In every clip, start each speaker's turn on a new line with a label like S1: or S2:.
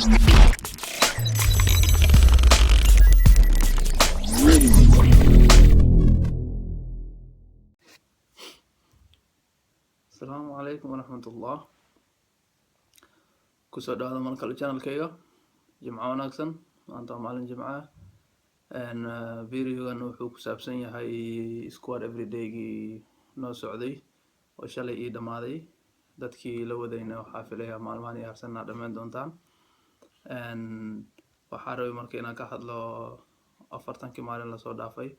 S1: السلام عليكم ورحمة الله. kusoo dhawaada mar kale channelkayga jimco wanaagsan maanta waa maalin jimca videogan wuxuu ku saabsan yahay squad everydaygii noo socday oo shalay ii dhamaaday. dadkii la wadayna waxaa filaya maalmahan iyo harsanaa dhammaan doontaan. waxaa rabay marka inaan ka hadlo 40kii maalin lasoo dhaafay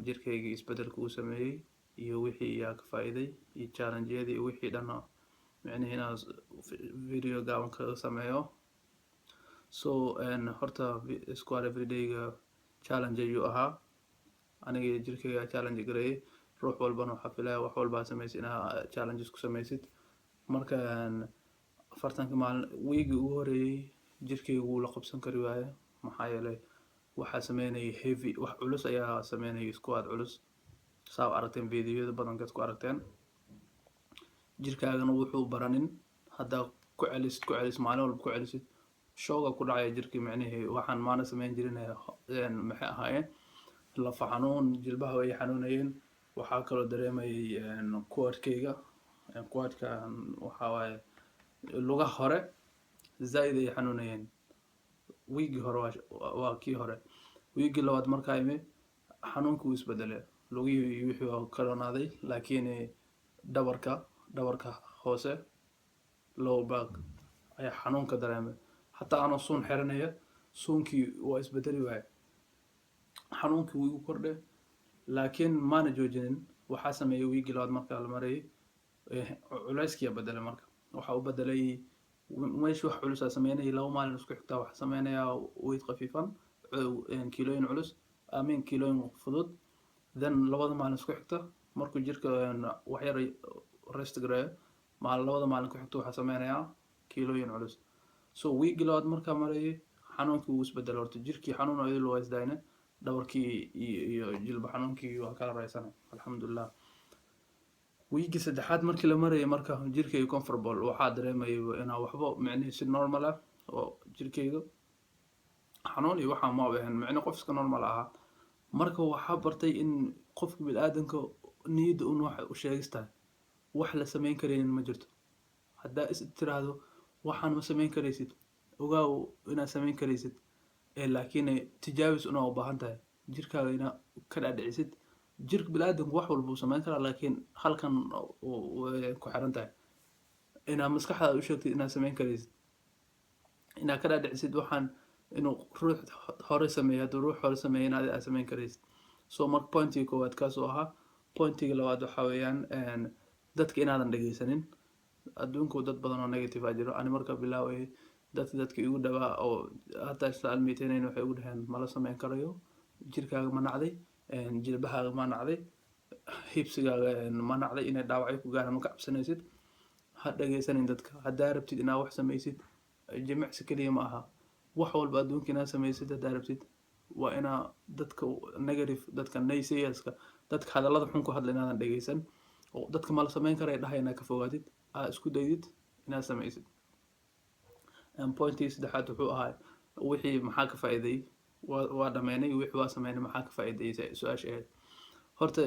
S1: jirkaygii isbedelka uu sameeyey iyo wixii yaa ka faa'iiday iyo challenge-yadii iyo wixii dhan معني هنا فيديو قاعد كسمعه. horta squad everyday challenge ayuu ahaa aniga jirkayga challenge gareeyay ruux walbana waxa filaya wax walba sameeyay inaa challenges ku sameeysid. marka 40 maalin weegi ugu horeeyay jirkaygu wuu la qabsan kari waaye maxaa yeelay waxa sameynay heavy wax culus ayaa sameynay squad culus saaw aragteen videoyada badan ka aragteen. jirkaagana wuxuu baranin hadda ku celis maalin walba ku celisid showga ku dhacaya jirkii macnaheedu waxaan maana sameyn jirin maxay ahaayeen lafa xanuun jilbaha way xanuunayeen. waxaa kaloo dareemayay quadkayga quadka waxa waaye lugaha hore zaid ay xanuunayeen. wiigi hore waa kii hore wiigi labaad markaa ime xanuunku wuu isbedelay lugihii wixii waa karonaaday laakiin dhabarka hoose low back ayaa xanuunka dareemay hataa aan suun xiranaya suunkii waa isbedeli waay xanuunkii wuu igu kordhay laakiin maana joojinin. waxaa sameeyay wiigi labaad marka la maray culayskii bedelay marka waxa uu bedelay meeshii wax culus sameynay 2 maalin isku xigta wax sameynaya weight khafiifan kiilooyin culus kiilooyin fudud then 2 maalin isku xigta markuu jirka wax yar rest gareeyo labada maalin ku xigta waxa sameynaya kiilooyin culus. wiigi labaad marka maray xanuunkii wuu isbedelay horta jirkii xanuun oo loo isdaayna dhabarkii iyo jilba xanuunkii waa kala raaysan alxamdulillah. wiigi saddexaad markii la maray marka jirkaygu comfortable waxaa dareemayay inaa waxba macnaheedu si normal ah oo jirkaygu xanuun iyo waxa ma ahayn macnaheedu qof iska normal ah. marka waxa bartay in qofka bil aadanka niyada uu wax u sheegistaa wax la sameyn karin ma jirto. hadda is tiraado waxaan ma sameyn karaysid ogaaw inaad sameyn karaysid laakiin tijaabis una u baahan tahay jirkaaga ina ka dhaadhicisid. jirka bil aadanku wax walba uu sameyn karaa laakiin halkan ku xiran tahay ina maskaxdaada u sheegtid inaad sameyn karaysid ina ka dhaadhicisid waxaan inuu ruux hore sameeyo ruux hore sameeyo inaad sameyn karaysid. mark pointiga koowaad kaas oo ahaa. pointiga labaad waxa weeyaan dadka inaadan dhageysanin. adduunku dad badan oo negative ah jiro ani marka bilaaway dadka igu dhawaa oo hataa isla meeting waxay ugu dhahaan ma la sameyn karayo jirkaaga ma nacday jilbahaaga ma nacday hibsigaaga ma nacday inay dhaawacyo ku gaaraan ma ka cabsanaysid. ha dhageysanin dadka haddaa rabtid inaad wax sameysid jimicsi kaliya ma aha wax walba adduunka inaad sameysid haddaa rabtid waa inaa dadka negative dadka naysayerska dadka hadallada xun ku hadla inaadan dhageysan oo dadka ma la sameyn karay dhahay inaad ka fogaatid isku daydid inaad sameysid. pointii saddexaad wuxuu ahaa wixii maxaa ka faa'iiday waa dhameynay wixii waa sameynay maxaa ka faa'iiday su'aasha ahayd. horta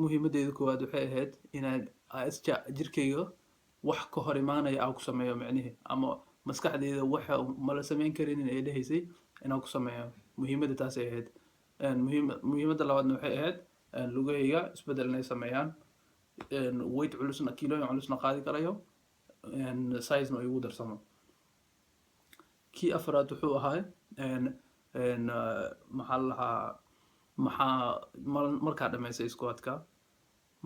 S1: muhiimadeedu koowaad waxay ahayd inaan jirkayga wax ka hor imaanaya aan ku sameeyo macnaheedu ama maskaxdeeda waxa ma la sameyn karin inay dhahaysay inaan ku sameeyo muhiimadda taas ay ahayd. muhiimadda labaadna waxay ahayd lugahayga isbedel inay sameeyaan weight culusna kiilooyin culusna qaadi karayo size na igu darsamo. kii afraad wuxuu ahaa maxaa markaa dhameysay squadka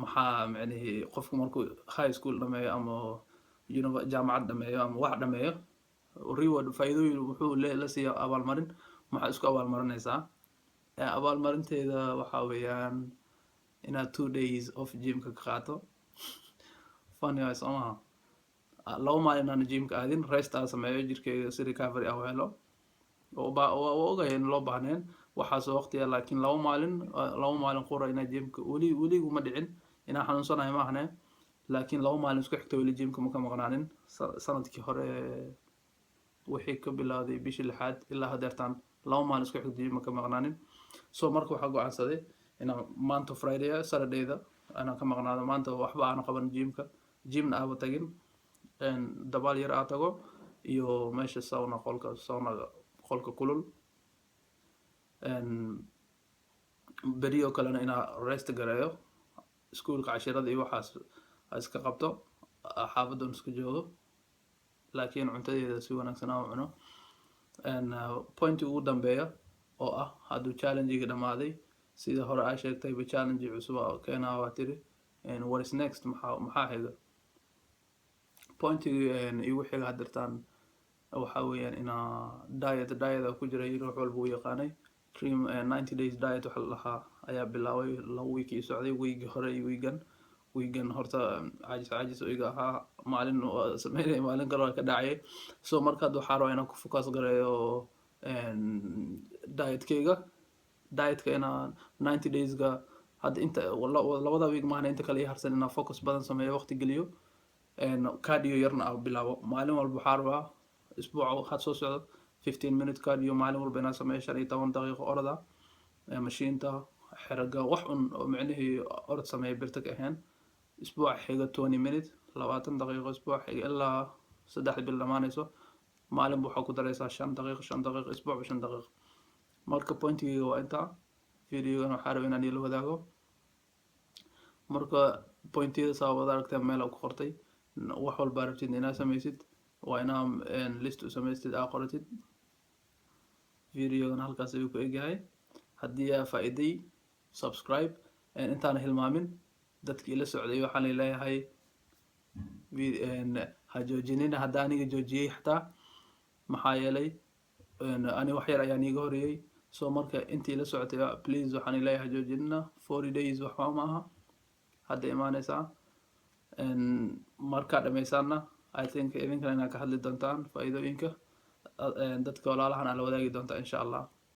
S1: maxaa macnaheedu qofku markuu high school dhameeyo ama jaamacad dhameeyo ama wax dhameeyo reward faa'iidooyin wuxuu la siiyaa abaalmarin maxaa isku abaalmarinaysaa. abaalmarinteeda waxa weeyaan inaad 2 days of gym ka qaato funny way somaha 2 maalin aan gym ka aadin rest aan sameeyo jirkayga si recovery ah helo oo ogahay in loo baahneen waxaas waqtiga laakiin 2 maalin qura ina gym-ka wali uma dhicin inaan xanuunsanahay ma ahne laakiin 2 maalin isku xigta wali gym-ka ma ka maqnaanin sanadkii hore wixii ka bilowday bishii 6aad ilaa hadeertaan 2 maalin isku xigta gym ka maqnaanin. So marka waxaa go'aansaday inaan maanta Friday Saturdayda anaan ka maqnaado, maanta waxba aan qaban gymna aaba tagin, dabaal yar aa tago iyo meesha qolka kulul, beriyo kalena inaa rest gareeyo, iskuulka cashirada iyo waxaas iska qabto, xaafadan iska joogo, laakiin cuntadeeda si wanaagsan aan u cuno. Pointi ugu dambeeya oo ah hadduu challenge-ga dhamaaday, sida hore ay sheegtay challenge cusub keenaa waa tiri what is next, maxaa xiga. Pointiga igu xiga hadirtaan waxaa weeyaan inaa diet ku jiray ruux walba uu yaqaanay 90 days diet waxa la dhahaa ayaa bilaabay 2 week ii socday, week hore iyo weegan horta caajis iga ahaa, maalin sameynay maalin kale ka dhacay. So marka waxaa rabaa inaan ku focus gareeyo dietka inaan 90 days-ga hadda inta labada week maahna inta kale ii harsan inaan focus badan sameeyo, waqti geliyo, cardio yarna aan bilaabo. Maalin walba waxaa rabaa isbuuca had soo socdo 15 minute cardio maalin walba inaan sameeyo 15 daqiiqo orada mashiinta xeraga wax oo micnihii orod sameeyo birta ka ahayn. Isbuuca xiga 20 minute 20 daqiiqo isbuuca xiga ilaa 3 bil dhamaanayso. Maalinba waxaa ku daraysaa 5 daqiiqo isbuuca 5 daqiiqo. Marka pointiga waa intaa, videogan waxaa rabaa inaan ila wadaago. Marka pointiyada saa wada aragteen meel ku qortay, wax walba rabtid inaad sameysid waa inaa list u sameystid aa qoratid. Videogan halkaas ayuu ku egyahay. Haddii aa faa'iiday subscribe, intaan hilmaamin dadkii la socday waxaan leeyahay ha joojinina hadda aniga joojiyay xataa, maxaa yeelay ani wax yar ayaan iiga horeeyay. So marka intii la socotay please waxaan leeyahay ha joojinina, 40 days waxba maaha hadda imaanaysaa. Markaa dhammaysaana I think idinkana inaad ka hadli doontaan faa'iidooyinka, dadka walaalahan aan la wadaagi doontaa insha Allah.